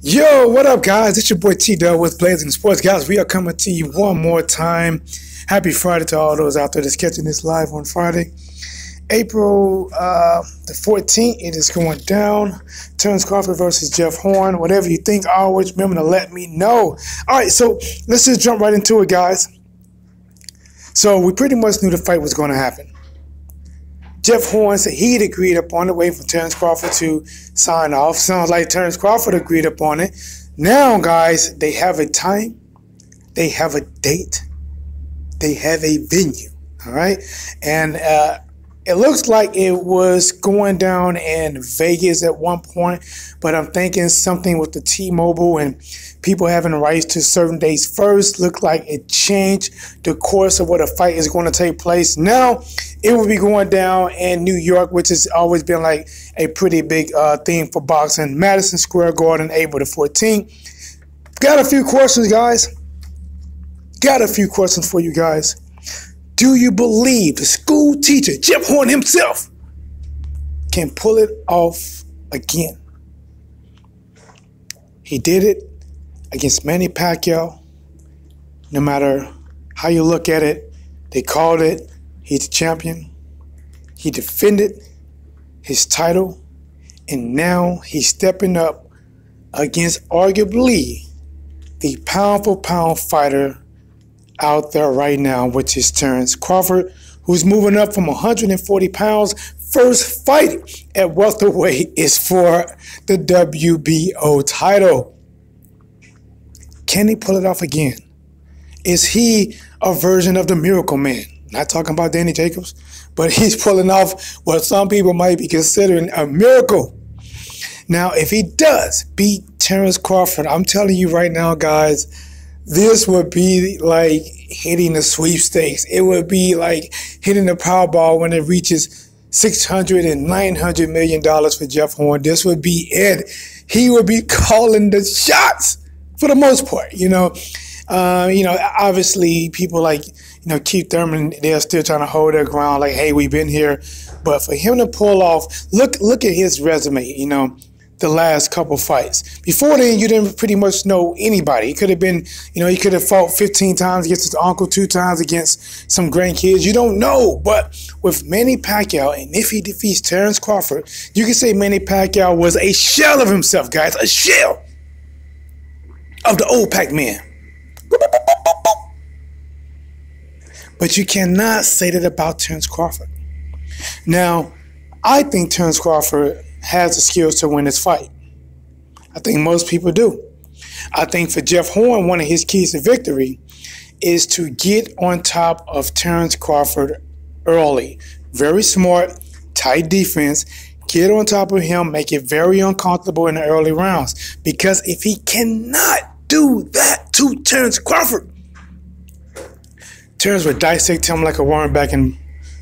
Yo, what up, guys? It's your boy T-Dub with Blazing Sports. Guys, we are coming to you one more time. Happy Friday to all those out there that's catching this live on Friday. April the 14th, it is going down. Terence Crawford versus Jeff Horn. Whatever you think, always remember to let me know. All right, so let's just jump right into it, guys. So we pretty much knew the fight was going to happen. Jeff Horn said he'd agreed upon it, waiting for Terence Crawford to sign off. Sounds like Terence Crawford agreed upon it. Now, guys, they have a time, they have a date, they have a venue, all right? And it looks like it was going down in Vegas at one point, but I'm thinking something with the T-Mobile and people having rights to certain days first looked like it changed the course of where the fight is going to take place. Now, it will be going down in New York, which has always been like a pretty big thing for boxing. Madison Square Garden, April the 14th. Got a few questions, guys. Got a few questions for you guys. Do you believe the school teacher, Jeff Horn himself, can pull it off again? He did it against Manny Pacquiao. No matter how you look at it, they called it. He's the champion. He defended his title. And now he's stepping up against arguably the pound-for-pound fighter out there right now, which is Terence Crawford, who's moving up from 140 pounds. First fight at welterweight is for the WBO title. Can he pull it off again? Is he a version of the Miracle Man? Not talking about Danny Jacobs, but he's pulling off what some people might be considering a miracle. Now, if he does beat Terence Crawford, I'm telling you right now, guys, this would be like hitting the sweepstakes. It would be like hitting the Powerball when it reaches $600 and $900 million for Jeff Horn. This would be it. He would be calling the shots for the most part. Obviously people like Keith Thurman, they're still trying to hold their ground. Like, hey, we've been here, but for him to pull off, look at his resume. The last couple fights. Before then, you didn't pretty much know anybody. He could have been, he could have fought 15 times against his uncle, 2 times against some grandkids. You don't know. But with Manny Pacquiao, and if he defeats Terence Crawford, you can say Manny Pacquiao was a shell of himself, guys. A shell of the old Pac-Man. But you cannot say that about Terence Crawford. Now, I think Terence Crawford has the skills to win this fight. I think most people do. I think for Jeff Horn, one of his keys to victory is to get on top of Terence Crawford early. Very smart, tight defense. Get on top of him, make it very uncomfortable in the early rounds. Because if he cannot do that to Terence Crawford, Terence would dissect him like a worm back in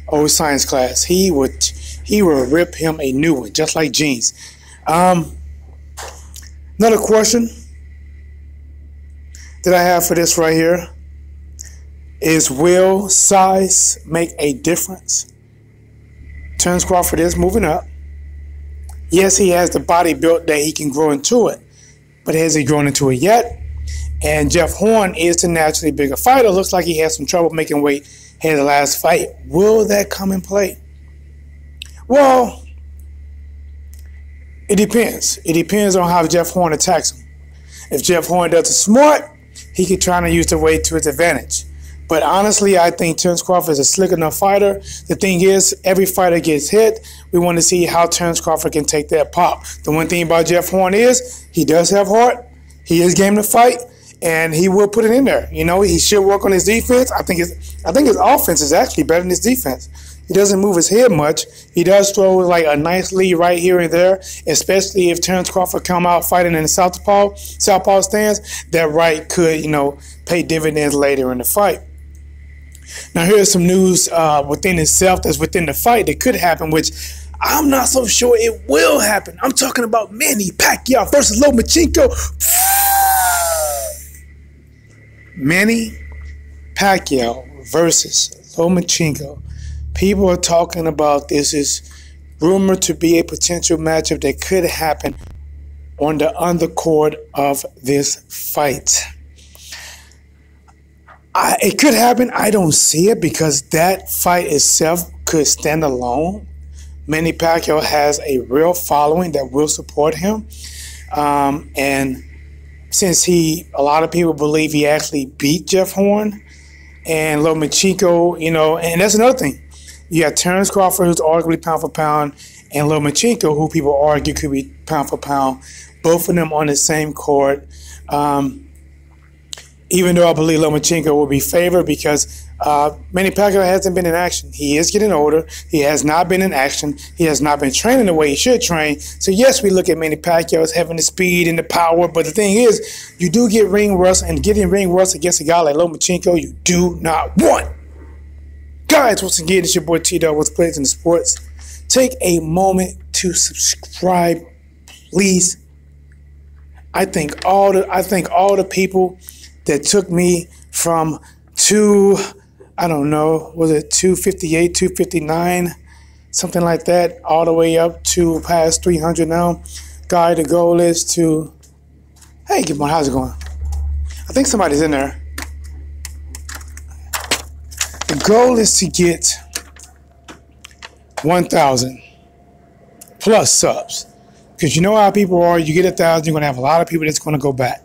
old science class. He will rip him a new one, just like jeans. Another question that I have for this right here is, will size make a difference? Terence Crawford is moving up. Yes, he has the body built that he can grow into it, but has he grown into it yet? And Jeff Horn is the naturally bigger fighter. Looks like he has some trouble making weight in the last fight. Will that come in play? Well, it depends. It depends on how Jeff Horn attacks him. If Jeff Horn does it smart, he could try to use the weight to his advantage. But honestly, I think Terence Crawford is a slick enough fighter. The thing is, every fighter gets hit. We want to see how Terence Crawford can take that pop. The one thing about Jeff Horn is he does have heart. He is game to fight, and he will put it in there. He should work on his defense. I think his offense is actually better than his defense. He doesn't move his head much. He does throw like a nice lead right here and there, especially if Terence Crawford come out fighting in the southpaw stance. That right could, pay dividends later in the fight. Now, here's some news within itself that's within the fight that could happen, which I'm not so sure it will happen. I'm talking about Manny Pacquiao versus Lomachenko. Manny Pacquiao versus Lomachenko. People are talking about this is rumored to be a potential matchup that could happen on the undercard of this fight. It could happen. I don't see it because that fight itself could stand alone. Manny Pacquiao has a real following that will support him. And since a lot of people believe he actually beat Jeff Horn and Lomachenko, and that's another thing. You got Terence Crawford, who's arguably pound for pound, and Lomachenko, who people argue could be pound for pound. Both of them on the same court. Even though I believe Lomachenko will be favored because Manny Pacquiao hasn't been in action. He is getting older. He has not been in action. He has not been training the way he should train. So, yes, we look at Manny Pacquiao as having the speed and the power. But the thing is, you do get ring rust. And getting ring rust against a guy like Lomachenko, you do not want. Guys, once again, it's your boy T-Dog with Plays in the Sports. Take a moment to subscribe, please. I thank all the people that took me from I don't know, was it 258, 259, something like that, all the way up to past 300 now. Guy, the goal is to, hey, good morning, how's it going? I think somebody's in there. The goal is to get 1,000 plus subs. Because you know how people are, you get 1,000, you're going to have a lot of people that's going to go back.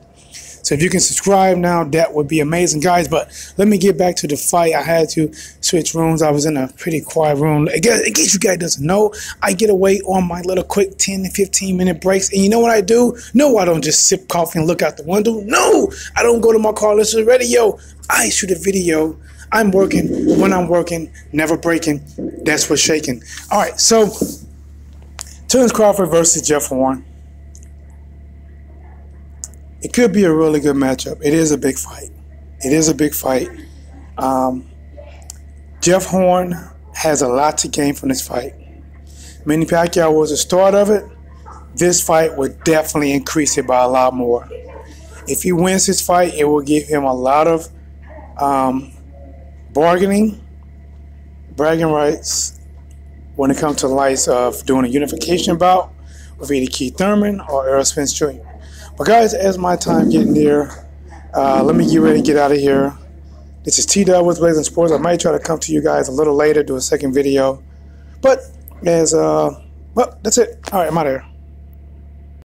So if you can subscribe now, that would be amazing, guys. But let me get back to the fight. I had to switch rooms. I was in a pretty quiet room. In case you guys doesn't know, I get away on my little quick 10 to 15-minute breaks. And you know what I do? No, I don't just sip coffee and look out the window. No, I don't go to my car, listen to the radio. I shoot a video. I'm working. When I'm working, never breaking. That's what's shaking. All right, so Terence Crawford versus Jeff Horn. It could be a really good matchup. It is a big fight. It is a big fight. Jeff Horn has a lot to gain from this fight. Manny Pacquiao was the start of it. This fight would definitely increase it by a lot more. If he wins this fight, it will give him a lot of bragging rights when it comes to the likes of doing a unification bout with either Keith Thurman or Errol Spence Jr. But guys, as my time getting there, let me get ready to get out of here. This is T-Dub with Blazing Sports. I might try to come to you guys a little later, do a second video. But well, that's it. All right, I'm out of here.